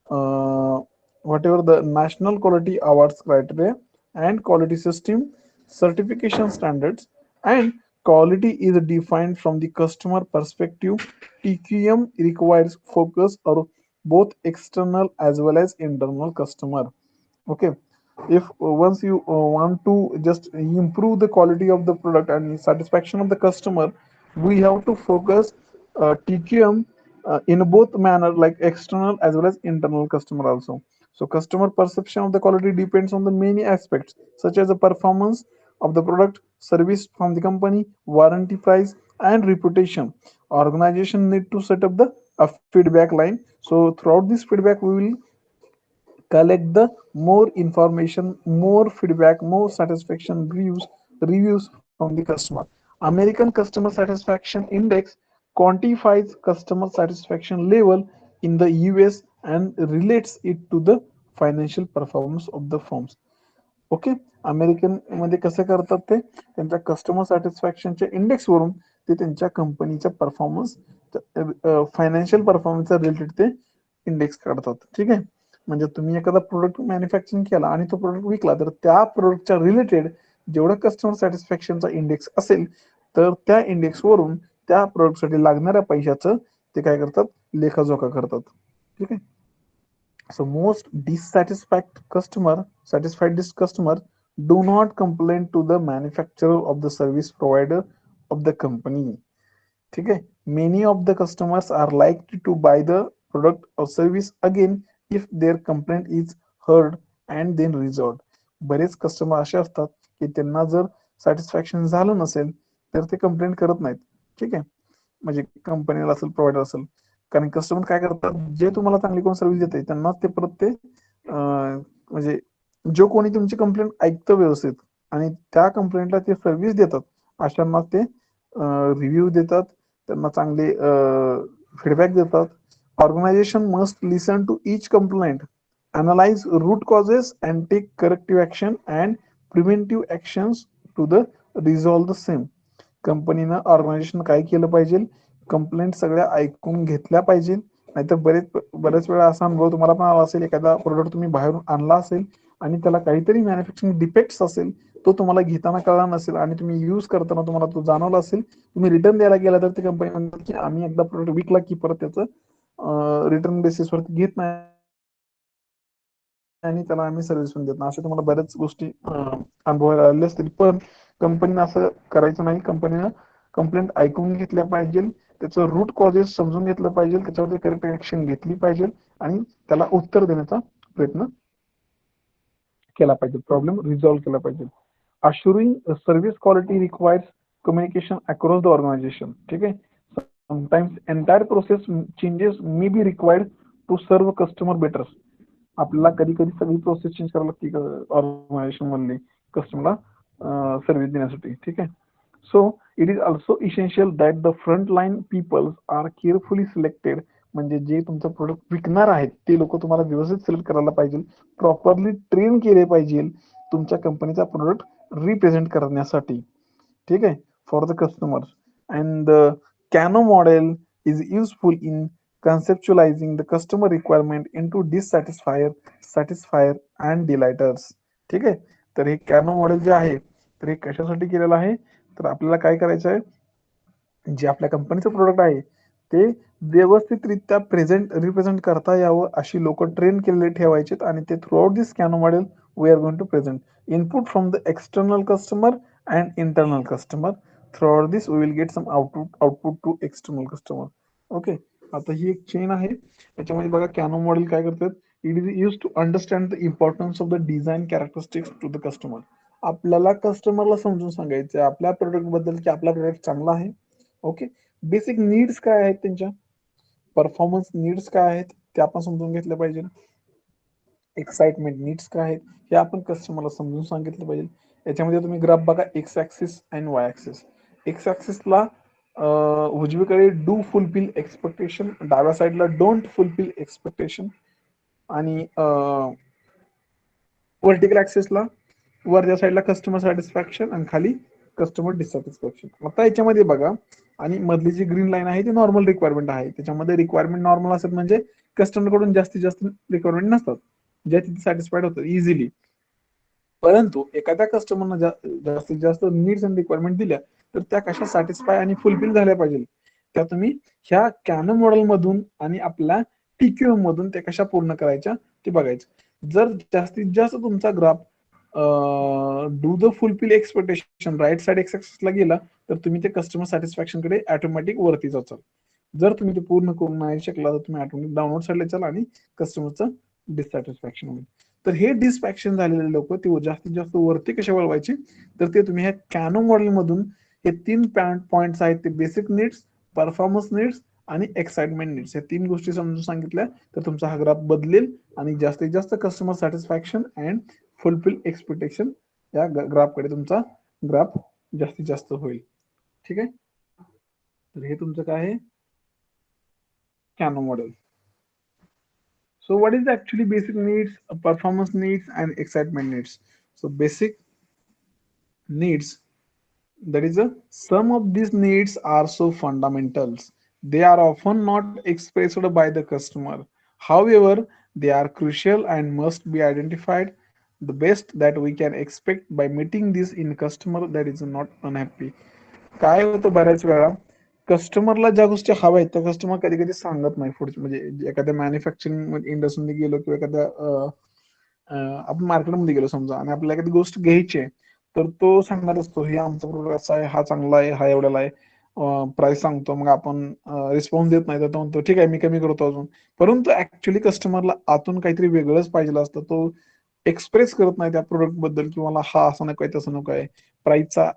[SPEAKER 1] uh, whatever the national quality awards criteria and quality system certification standards. And quality is defined from the customer perspective. TQM requires focus on both external as well as internal customer. Okay, if once you want to just improve the quality of the product and satisfaction of the customer, we have to focus TQM in both manner, like external as well as internal customer also. So customer perception of the quality depends on the many aspects, such as the performance of the product, service from the company, warranty price, and reputation. Organization need to set up the a feedback line. So throughout this feedback, we will collect the more information, more feedback, more satisfaction reviews from the customer. American customer satisfaction index quantifies customer satisfaction level in the US and relates it to the financial performance of the firms. Okay, American मध्ये कसं करतात ते त्यांच्या customer सॅटिस्फॅक्शनच्या index वरून ते त्यांच्या कंपनीच्या performance financial परफॉर्मन्सचा related ते इंडेक्स काढतात. ठीक आहे, म्हणजे तुम्ही एखादा प्रोडक्ट मॅन्युफॅक्चरिंग केला आणि तो प्रोडक्ट विकला, तर त्या प्रोडक्टच्या रिलेटेड जेवढं कस्टमर सॅटिस्फॅक्शनचा इंडेक्स असेल, तर त्या इंडेक्स वरून त्या प्रोडक्टसाठी लागणाऱ्या पैशाचं ते काय करतात, लेखाजोखा करतात. ठीक आहे. So most satisfied customer do not complain to the manufacturer of the service provider of the company. ठीक आहे. Many of the customers are likely to buy the product or service again if their complaint is heard and then resolved. बरेच customer असे असतात की त्यांना जर satisfaction झालं नसेल तर ते कंप्लेंट करत नाहीत. ठीक आहे, म्हणजे कंपनीला असेल, प्रोव्हायडर असेल, कारण कस्टमर काय करतात, जे तुम्हाला चांगली कोण सर्व्हिस देते त्यांना ते परत ते म्हणजे जो कोणी तुमची कंप्लेंट ऐकतं व्यवस्थित आणि त्या कंप्लेंटला ते सर्व्हिस देतात, अशांना ते रिव्ह्यू देतात, त्यांना चांगले फीडबॅक देतात. Organisation must listen to each complaint, analyze root causes and take corrective action and preventive actions to the resolve the same. कंपनीनं ऑर्गनायझेशन काय केलं पाहिजे, कंप्लेंट सगळ्या ऐकून घेतल्या पाहिजे. नाहीतर बरेच वेळा असा अनुभव तुम्हाला पण आला असेल, एखादा प्रोडक्ट तुम्ही बाहेरून आणला असेल आणि त्याला काहीतरी मॅन्युफॅक्चरिंग डिफेक्ट्स असेल, तो तुम्हाला घेताना कळला नसेल आणि तुम्ही यूज करताना तुम्हाला तो जाणवला असेल, तुम्ही रिटर्न द्यायला गेला तर ती कंपनी म्हणतात की आम्ही एकदा प्रोडक्ट विकला की परत त्याचं रिटर्न बेसिसवरती घेत नाही आणि त्याला आम्ही सर्व्हिस पण देत नाही. अशा तुम्हाला बऱ्याच गोष्टी अनुभवायला आलेल्या असतील. पण कंपनीनं असं करायचं नाही. कंपनीनं कंप्लेंट ऐकून घेतल्या पाहिजे, त्याचं रूट कॉजेस समजून घेतलं पाहिजे, त्याच्यावरती करेक्ट ऍक्शन घेतली पाहिजे आणि त्याला उत्तर देण्याचा प्रयत्न केला पाहिजे, प्रॉब्लेम रिझॉल्व्ह केला पाहिजे. assuring service quality requires communication across the organization. ठीक आहे, sometimes entire process changes may be required to serve customer better. आपल्याला कधी कधी सगळी प्रोसेस चेंज करावी लागते ऑर्गनायझेशन मधली कस्टमरला सर्व्हिस देण्यासाठी. ठीक आहे. So it is also essential that the front line peoples are carefully selected. म्हणजे जे तुमचं प्रोडक्ट विकणार आहेत ते लोक तुम्हाला व्यवस्थित सिलेक्ट करायला पाहिजे, प्रॉपरली ट्रेन केले पाहिजे तुमच्या कंपनीचा प्रोडक्ट रिप्रेझेंट करण्यासाठी. ठीक आहे, for the customers. And the canoe model is useful in conceptualizing the customer requirement into dissatisfier, satisfier and delighters. ठीक आहे, तर हे कॅनो मॉडेल जे आहे तर हे कशासाठी केलेलं आहे, तर आपल्याला काय करायचं आहे, जे आपल्या कंपनीचं प्रोडक्ट आहे ते व्यवस्थितरित्या रिप्रेझेंट करता यावं अशी लोक ट्रेन केलेले ठेवायचे आणि ते through out this canoe model we are going to present input from the external customer and internal customer. Throughout this we will get some output to external customer. Okay, आता ही एक चेन आहे. याच्यामध्ये बघा canoe model काय करतात, it is use to understand the importance of the design characteristics to the customer. आपल्याला कस्टमरला समजून सांगायचं आपल्या प्रोडक्ट बद्दल की आपला प्रोडक्ट चांगला आहे. ओके, बेसिक नीड्स काय आहेत त्यांच्या, परफॉर्मन्स नीड्स काय आहेत ते आपण समजून घेतलं पाहिजे. एक्साइटमेंट नीड्स काय आहेत हे आपण कस्टमरला समजून सांगितलं पाहिजे. याच्यामध्ये तुम्ही ग्राफ बघा, X axis and Y axis. X ऍक्सिसला उजवीकडे डू फुलफिल एक्सपेक्टेशन, डाव्या साईडला डोंट फुलफिल एक्सपेक्टेशन, आणि व्हर्टिकल ऍक्सिसला वरच्या साईडला कस्टमर सॅटिस्फॅक्शन आणि खाली कस्टमर डिससॅटिस्फॅक्शन. आता याच्यामध्ये बघा, आणि मधली जी ग्रीन लाईन आहे ती नॉर्मल रिक्वायरमेंट आहे. त्याच्यामध्ये रिक्वायरमेंट नॉर्मल असतात म्हणजे कस्टमर कडून जास्तीत जास्त रिक्वायरमेंट नसतात, ज्या तिथे सॅटिस्फाईड होतात इझिली. परंतु एखाद्या कस्टमरनं जास्तीत जास्त नीड्स अँड रिक्वायरमेंट दिल्या तर त्या कशा सॅटिस्फाय आणि फुलफिल झाल्या पाहिजे, त्या तुम्ही ह्या कॅनो मॉडेल मधून आणि आपल्या टीक्यू मधून त्या कशा पूर्ण करायच्या ते बघायचं. जर जास्तीत जास्त तुमचा graph do the fulfil expectation right side X ऍक्सिसला गेला तर तुम्ही ते कस्टमर सॅटिस्फॅक्शन कडे ऑटोमॅटिक वरती जाचाल. जर तुम्ही ते पूर्ण करून नाही शकला तर तुम्ही ऑटोमॅटिक डाउनवर्ड साईडला चाल आणि कस्टमरचं डिससॅटिस्फॅक्शन होईल. तर हे डिसफॅक्शन झालेले लोक ते जास्तीत जास्त वरती कसे वळवायचे, तर ते तुम्ही ह्या कॅनो मॉडेल मधून हे तीन पॉइंट्स आहेत, ते बेसिक नीड्स, परफॉर्मन्स नीड्स आणि एक्साइटमेंट नीड्स, या तीन गोष्टी समजून सांगितल्या तर तुमचा हा ग्राफ बदलेल आणि जास्तीत जास्त customer satisfaction and fulfil expectation या ग्राफकडे तुमचा ग्राफ जास्तीत जास्त होईल. ठीक आहे, तर हे तुमचं काय आहे, canoe model. So what is actually basic needs, performance needs, and excitement needs? So basic needs, that is a some of these needs are so fundamentals. They are often not expressed by the customer. However, they are crucial and must be identified. The best that we can expect by meeting this in customer that is not unhappy. काय होतं बऱ्याच वेळा, कस्टमरला ज्या गोष्टी हव्या आहेत त्या कस्टमर कधी कधी सांगत नाही पुढचे. म्हणजे एखाद्या मॅन्युफॅक्चरिंग इंडस्ट्रीमध्ये गेलो किंवा एखाद्या आपण मार्केटमध्ये गेलो समजा आणि आपल्याला एखादी गोष्ट घ्यायची आहे, तर तो सांगणार असतो हे आमचा प्रोडक्ट असा आहे, हा चांगला आहे, हा एवढ्याला आहे, प्राइस सांगतो. मग आपण रिस्पॉन्स देत नाही तर तो म्हणतो ठीक आहे मी कमी करतो अजून. परंतु ऍक्च्युली कस्टमरला आतून काहीतरी वेगळंच पाहिजे असतं, तो एक्सप्रेस करत नाही त्या प्रोडक्ट बद्दल की मला हा असं नको आहे तसं नको आहे, प्राइसचा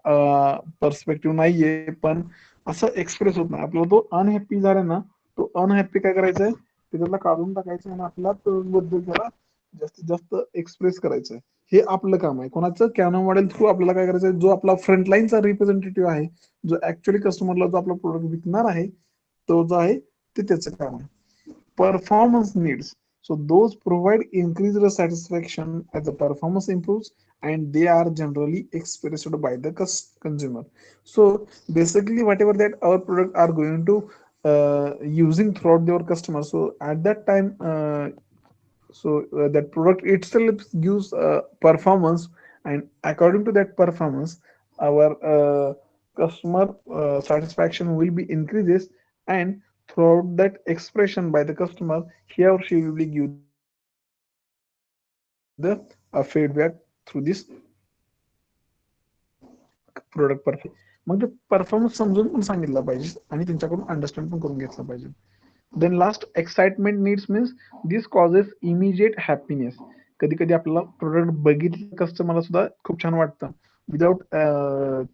[SPEAKER 1] पर्स्पेक्टिव्ह नाहीये, पण असं एक्सप्रेस होत नाही. आपल्याला तो अनहॅप्पी झाला ना, तो अनहॅप्पी काय करायचंय, ते त्याला काढून टाकायचं आणि आपल्या प्रोडक्ट बद्दल त्याला जास्तीत जास्त एक्सप्रेस करायचंय. हे आपलं काम आहे. कोणाचं, कॅनो मॉडेल थ्रू आपल्याला काय करायचंय, जो आपला फ्रंटलाईनचा रिप्रेझेंटेटिव्ह आहे, जो ऍक्च्युअली कस्टमरला जो आपला प्रोडक्ट विकणार आहे, तो जो आहे ते त्याचं काम आहे. Performance needs, so those provide increased satisfaction as the performance improves and they are generally expressed by the consumer. So basically whatever that our product are going to using throughout their customer, so at that time that product itself gives performance, and according to that performance our customer satisfaction will be increases, and throughout that expression by the customer, he or she will give the feedback through this product perform. मग ते performance समजून पण सांगितलं पाहिजे आणि त्यांच्याकडून understand पण करून घेतलं पाहिजे. Then last, excitement needs means this causes immediate happiness. कधी कधी आपल्याला प्रोडक्ट बघितलं कस्टमरला सुद्धा खूप छान वाटतं without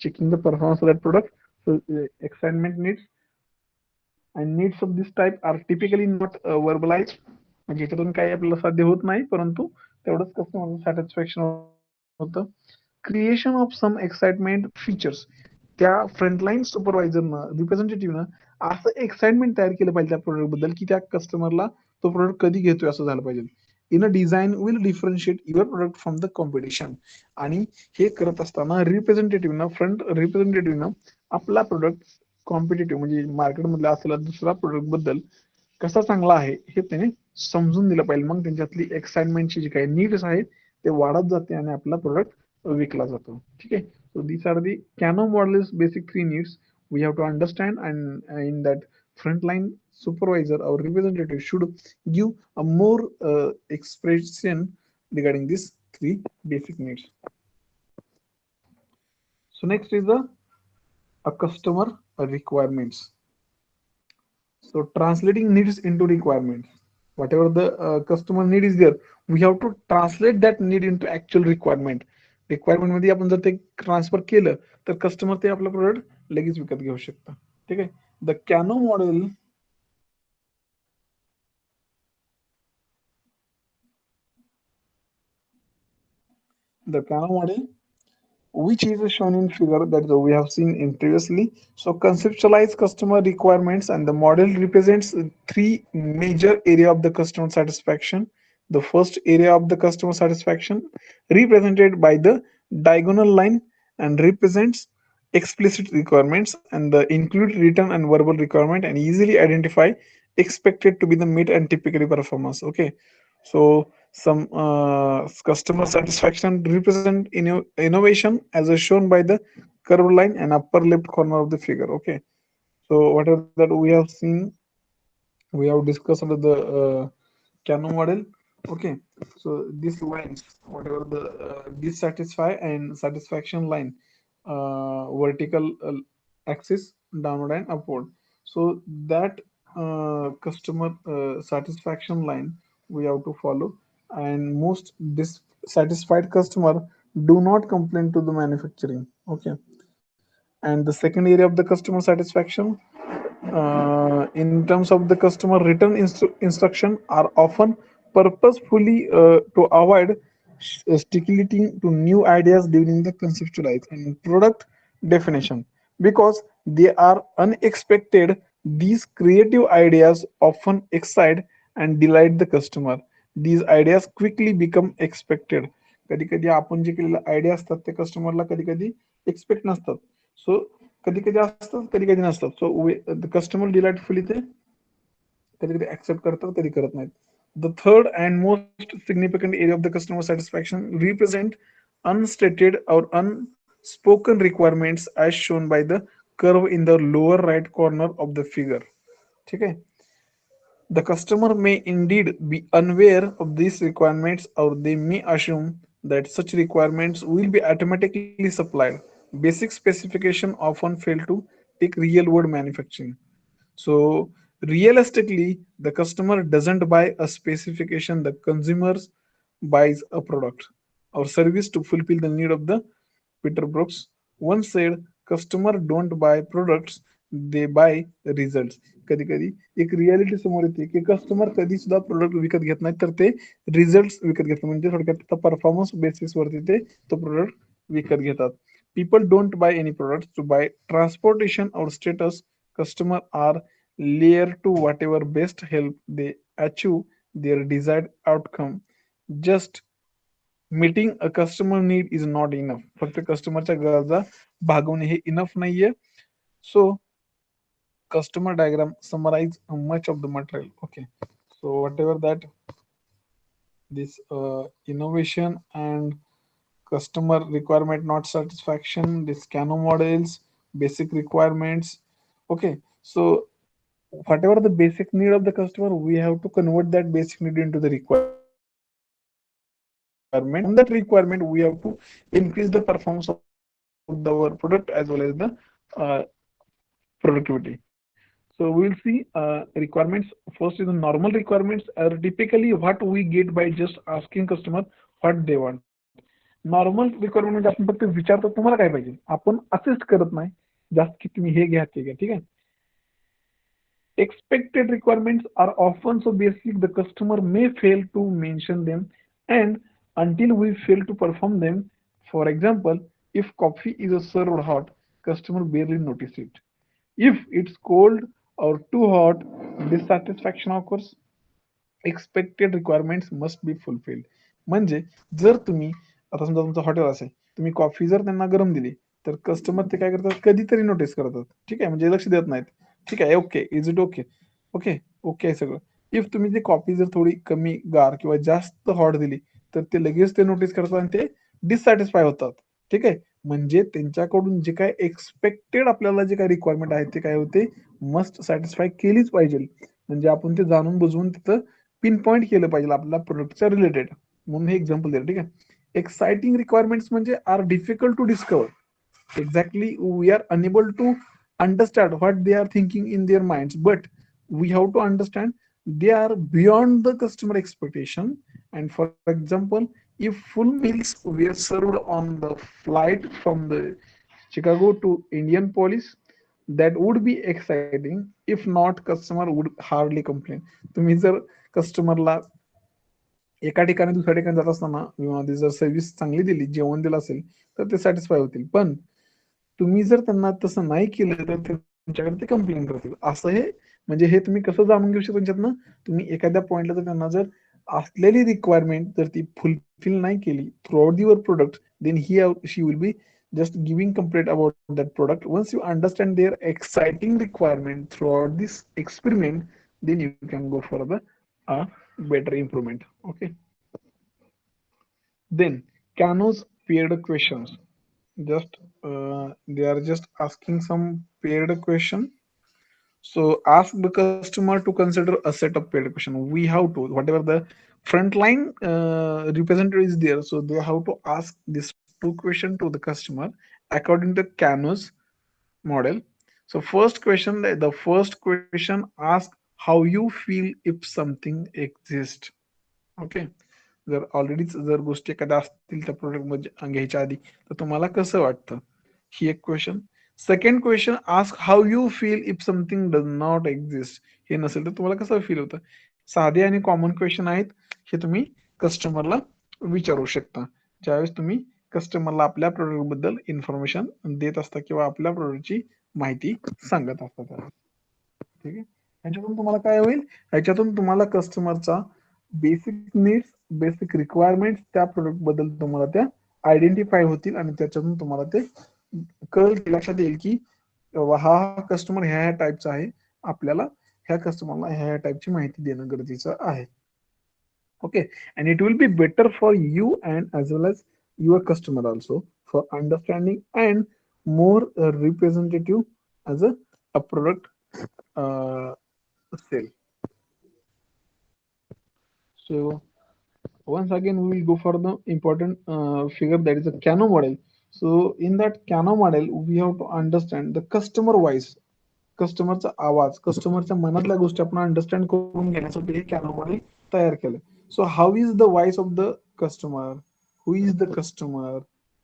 [SPEAKER 1] checking the performance of that product. So excitement needs and needs of this type are typically not verbalize. म्हणजे याच्यातून काही आपल्याला साध्य होत नाही, परंतु तेवढंच कस्टमर सॅटिस्फॅक्शन होतं. Creation of some excitement features, त्या फ्रंटलाईन सुपरवायझरनं रिप्रेझेंटेटिव्हनं असं एक्साइटमेंट तयार केलं पाहिजे त्या प्रोडक्ट बद्दल की त्या कस्टमरला तो प्रोडक्ट कधी घेतोय असं झालं पाहिजे. In a design will differentiate your product from the competition. आणि हे करत असताना रिप्रेझेंटेटिव्हनं, फ्रंट रिप्रेझेंटेटिव्हनं आपला प्रोडक्ट कॉम्पिटेटिव्ह म्हणजे मार्केटमधला असलेला दुसरा प्रोडक्ट बद्दल कसा चांगला आहे हे त्याने समजून दिलं पाहिजे. मग त्यांच्यातली एक्साइटमेंटची जी काही नीड्स आहेत ते वाढत जाते आणि आपला प्रोडक्ट विकला जातो. ठीक आहे, so these are the Kano models basic 3 needs we have to understand, and in that frontline supervisor or representative should give a more expression regarding these three basic needs. So next is the a customer requirements. So translating needs into requirements. Whatever the customer need is there, we have to translate that need into actual requirement. Requirement मध्ये आपण जर ते transfer केलं तर customer ते आपलं product लगेच विकत घेऊ शकतं. ठीक आहे. The canoe model the Kano model, which is shown in figure that we have seen in previously. So conceptualize customer requirements, and the model represents three major area of the customer satisfaction. The first area of the customer satisfaction represented by the diagonal line and represents explicit requirements, and the include written and verbal requirement and easily identify expected to be the meet and typically performance. Okay, so some customer satisfaction represent innovation as shown by the curved line and upper left corner of the figure. Okay, so whatever that we have seen, we have discussed the Kano model. Okay, so these lines, whatever the dissatisfy and satisfaction line, vertical axis, downward and upward. So that customer satisfaction line we have to follow, and most dissatisfied customer do not complain to the manufacturing. Okay, and the second area of the customer satisfaction in terms of the customer return instruction are often purposefully to avoid sticking to new ideas during the conceptualize and product definition because they are unexpected. These creative ideas often excite and delight the customer. These ideas quickly become expected. कधी कधी आपण जे केलेले idea असतात ते कस्टमरला कधी कधी expect नसतात. सो कधी कधी असतात कधी कधी नसतात. सो कस्टमर डिलाइटफुली ते कधी कधी ऍक्सेप्ट करतात कधी करत नाहीत. The third and most significant area of the customer satisfaction represent unstated or unspoken requirements as shown by the curve in the lower right corner of the figure. ठीक है. The customer may indeed be unaware of these requirements, or they may assume that such requirements will be automatically supplied. Basic specification often fail to take real world manufacturing. So realistically, the customer doesn't buy a specification, the consumer buys a product or service to fulfill the need of the Peter Brooks once said, customer don't buy products, they buy results. कधी कधी एक reality समोर येते की customer कधी सुद्धा product विकत घेत नाही तर ते रिझल्ट विकत घेतात. म्हणजे थोडक्यात परफॉर्मन्स बेसिस वरती ते तो प्रोडक्ट विकत घेतात. People don't buy any products to buy transportation or status. Customer are layer to whatever best help they achieve their desired outcome. Just meeting a customer need is not enough. फक्त कस्टमरच्या गरजा भागवणे हे enough नाहीये. सो customer diagram summarize much of the material. Okay, so whatever that this innovation and customer requirement not satisfaction, this Kano models, basic requirements. Okay, so whatever the basic need of the customer, we have to convert that basic need into the requirement. From that requirement, we have to increase the performance of our product as well as the productivity. So we will see requirements. First is the normal requirements are typically what we get by just asking customer what they want. Normal requirement म्हणजे आपण फक्त विचारतो तुम्हाला काय पाहिजे, आपण assist करत नाही जास्त की तुम्ही हे घ्या ते घ्या. ठीक आहे. Expected requirements are often so basic the customer may fail to mention them, and until we fail to perform them. For example, if coffee is served hot, customer barely notice it. If it's cold or too hot, dissatisfaction occurs. Expected requirements must be fulfilled. म्हणजे जर तुम्ही आता समजा तुमचं hotel असेल, तुम्ही coffee जर त्यांना गरम दिली तर कस्टमर ते काय करतात कधीतरी नोटीस करतात. ठीक आहे, म्हणजे लक्ष देत नाहीत. ठीक आहे, okay, is it okay, okay okay आहे सगळं. इफ तुम्ही ती कॉफी जर थोडी कमी गार किंवा जास्त हॉट दिली तर ते लगेच ते नोटीस करतात आणि ते डिससॅटिस्फाय होतात. ठीक आहे, म्हणजे त्यांच्याकडून जे काय एक्सपेक्टेड आपल्याला जे काय रिक्वायरमेंट आहे ते काय होते मस्ट सॅटिस्फाय केलीच पाहिजे. म्हणजे आपण ते जाणून बुजवून तिथं पिन पॉईंट केलं पाहिजे आपल्या प्रोडक्टच्या रिलेटेड. म्हणून हे एक्झाम्पल दिलं. ठीक आहे. एक्साइटिंग रिक्वायरमेंट्स म्हणजे are difficult to discover exactly. We are unable to understand what they are thinking in their minds, but we have to understand they are beyond the customer expectation. And for example, if full meals were served on the flight from the Chicago to Indianapolis, that would be exciting. If not, customer would hardly complain. तुम्ही जर कस्टमरला एका ठिकाणी दुसऱ्या ठिकाणी जात असताना विमानामध्ये जर सर्व्हिस चांगली दिली, जेवण दिलं असेल, तर ते सॅटिस्फाय होतील. पण तुम्ही जर त्यांना तसं नाही केलं तर तुमच्याकडे ते कंप्लेन करतील. असं हे म्हणजे हे तुम्ही कसं जाणून घेऊ शकता त्यांच्यातनं? तुम्ही एखाद्या पॉइंटला जर त्यांना जर असलेली रिक्वायरमेंट जर ती फुलफिल नाही केली throughout your product, then he she will be just giving complaint about that product. Once you understand their exciting requirement throughout this experiment, then you can go for the uh, better improvement. Okay. Then Cano's paired questions. Just they are just asking some paired question. So ask the customer to consider a set of paired question. We have to whatever the frontline representative is there. So they have to ask this two question to the customer according to Cano's model. So first question, the first question ask how you feel if something exists. Okay. जर ऑलरेडीच जर गोष्टी एखाद्या असतील त्या product मध्ये घ्यायच्या आधी तर तुम्हाला कसं वाटतं, ही एक question. Second question ask how you feel if something does not exist. हे नसेल तर तुम्हाला कसं फील होतं. साधे आणि कॉमन क्वेश्चन आहेत, हे तुम्ही कस्टमरला विचारू शकता ज्यावेळेस तुम्ही कस्टमरला आपल्या प्रोडक्ट बद्दल इन्फॉर्मेशन देत असता किंवा आपल्या प्रोडक्टची माहिती सांगत असता त्याला. ठीक आहे. ह्याच्यातून तुम्हाला काय होईल, ह्याच्यातून तुम्हाला कस्टमरचा बेसिक नीड्स, बेसिक रिक्वायरमेंट त्या प्रोडक्ट बद्दल तुम्हाला त्या आयडेंटिफाय होतील आणि त्याच्यातून तुम्हाला ते कळेल, लक्षात येईल की हा कस्टमर ह्या ह्या टाईपचा आहे, आपल्याला ह्या कस्टमरला ह्या ह्या टाईपची माहिती देणं गरजेचं आहे. Okay, and it will be better for you and as well as your customer also for understanding and more representative as a product uh, sale. So once again we will go for the important figure, that is a Kano model. So in that Kano model we have to understand the customer voice, कस्टमरचा आवाज, कस्टमरच्या मनातल्या गोष्टी आपण understand करून घेण्यासाठी हे canoe model तयार केलं. So how is the voice of the customer, who is the customer,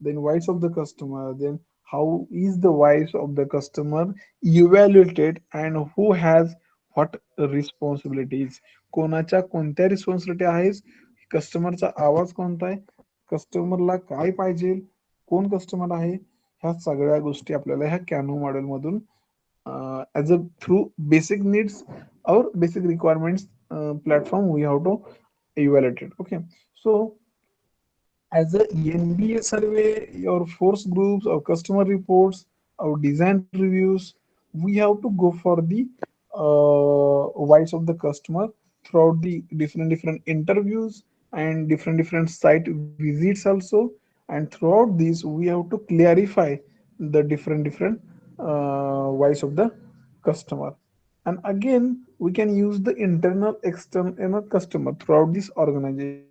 [SPEAKER 1] then voice of the customer, then how is the voice of the customer evaluated and who has what responsibilities, कोणाच्या कोणत्या responsibility आहेत, कस्टमरचा आवाज कोणता आहे, कस्टमरला काय पाहिजे, कोण कस्टमर आहे, ह्या सगळ्या गोष्टी आपल्याला ह्या कॅनो मॉडेल मधून as a through basic needs or basic requirements platform we have to evaluate it. Okay. So as a NBA survey, your force groups or customer reports or design reviews, we have to go for the voice of the customer throughout the different interviews and different site visits also. And throughout these, we have to clarify the different voice of the customer. And again, we can use the internal external customer throughout this organization.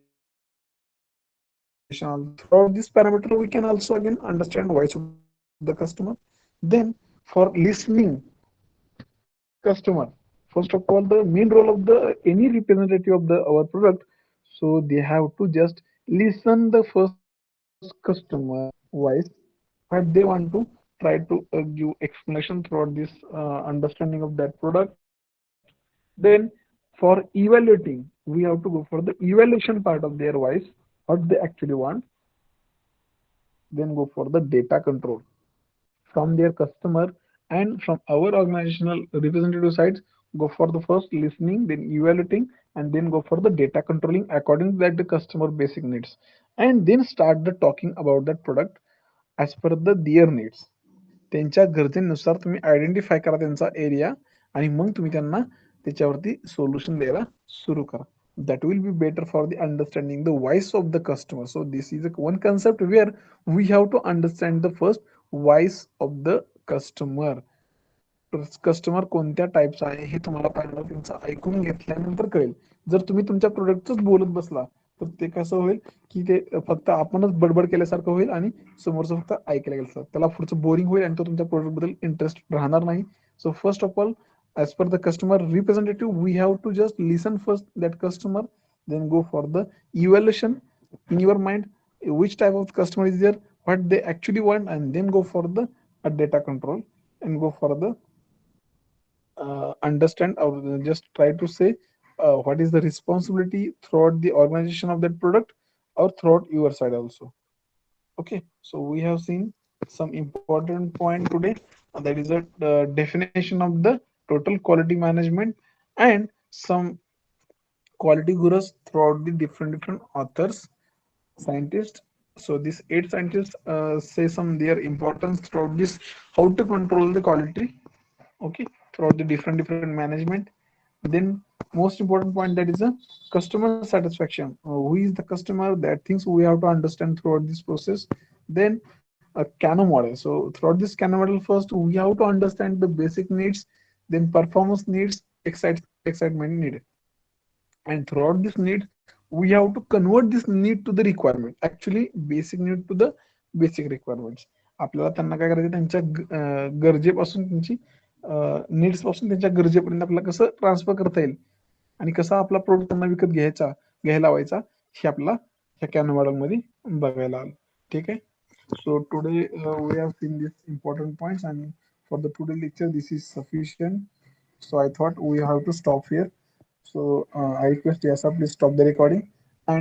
[SPEAKER 1] Throughout this parameter, we can also again understand voice of the customer. Then for listening customer, first of all, the main role of the any representative of the our product, so they have to just listen the first customer voice, what they want to try to give explanation throughout this understanding of that product. Then for evaluating, we have to go for the evaluation part of their voice, what they actually want. Then go for the data control from their customer and from our organizational representative sides. Go for the first listening, then evaluating, and then go for the data controlling according to that the customer basic needs, and then start the talking about that product as per the their needs. त्यांच्या गरजेनुसार तुम्ही identify करा त्यांचा area आणि मग तुम्ही त्यांना त्याच्यावरती solution द्यायला सुरू करा. That will be better for the understanding the voice of the customer. So this is a one concept where we have to understand the first voice of the customer. Customer कोणत्या टाईपचा आहे हे तुम्हाला पहिल्यांदा त्यांचं ऐकून घेतल्यानंतर कळेल. जर तुम्ही तुमच्या प्रोडक्टच बोलत बसला तर ते कसं होईल की ते फक्त आपणच बडबड केल्यासारखं होईल आणि समोरचं फक्त ऐकायला गेलं त्याला पुढचं बोरिंग होईल आणि तो तुमच्या प्रोडक्ट बद्दल इंटरेस्ट राहणार नाही. So first of all, as per the customer representative, we have to just listen first that customer, then go for the evaluation in your mind, which type of customer is there, what they actually want, and then go for the data control and go for the understand or just try to say what is the responsibility throughout the organization of that product or throughout your side also. Okay, so we have seen some important point today, that is a definition of the total quality management and some quality gurus throughout the different authors, scientists. So these eight scientists say some their importance throughout this, how to control the quality, okay, throughout the different management. Then most important point, that is a customer satisfaction. Who is the customer, that things we have to understand throughout this process. Then a Cano model. So throughout this Cano model, first we have to understand the basic needs, then performance needs, excitement need, and throughout this need we have to convert this need to the requirement, actually basic need to the basic requirements. आपल्याला त्यांना काय करायचं, त्यांच्या गरजेपासून त्यांची needs पासून त्यांच्या गरजेपर्यंत आपल्याला कसं ट्रान्सफर करता येईल आणि कसा आपला प्रोडक्ट त्यांना विकत घ्यायला लावायचा, हे आपला ह्या कॅन मॉडेल मध्ये बघायला आलं. ठीक आहे. So today we have seen this important points, आणि for the today lecture this is sufficient. So I thought we have to stop here. So I request Yasa, please stop the recording.